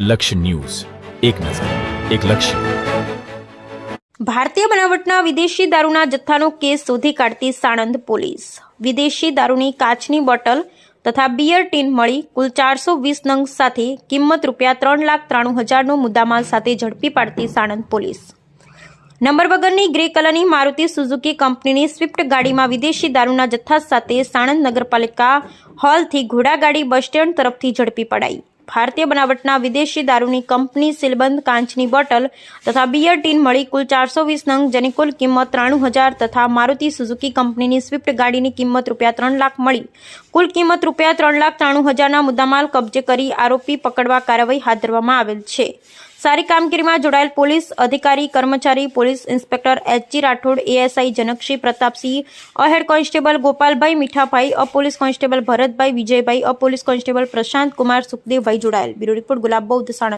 લક્ષ્ય ન્યૂઝ, એક નજર, એક લક્ષ્ય. ભારતીય બનાવટના વિદેશી દારૂના જથ્થાનો કેસ શોધી કાઢતી સાણંદ પોલીસ. વિદેશી દારૂની કાચની બોટલ તથા બિયર ટીન મળી કુલ 420 નંગ સાથે કિંમત ₹3,93,000નો મુદ્દામાલ સાથે ઝડપી પાડતી સાણંદ પોલીસ. નંબર વગરની ગ્રે કલરની મારુતિ સુઝુકી કંપનીની સ્વિફ્ટ ગાડીમાં વિદેશી દારૂના જથ્થા સાથે સાણંદ નગરપાલિકા હોલથી ઘોડાગાડી બસ સ્ટેન્ડ તરફથી ઝડપી પડાઈ. ભારતીય બનાવટના વિદેશી દારૂની કંપની સીલબંધ કાચની બોટલ તથા બિયર ટીન મળી કુલ 420 નંગ, જેની કુલ કિંમત 93,000 તથા મારુતિ સુઝુકી કંપનીની સ્વિફ્ટ ગાડીની કિંમત ₹3 લાખ મળી કુલ કિંમત ₹3,93,000ના મુદ્દામાલ કબજે કરી આરોપી પકડવા કાર્યવાહી હાથ ધરવામાં આવેલ છે. સારી કામગીરીમાં જોડાયેલ પોલીસ અધિકારી કર્મચારી police inspector H G. Rathod, ASI Janaksinh Pratapsinh, head constable Gopalbhai Mithabhai, police constable Bharatbhai Vijaybhai, police constable Prashant Kumar Sukhdevbhai જોડાયેલ. બ્યુરો રિપોર્ટ ગુલાબ બૌદ્ધ, સાણંદ.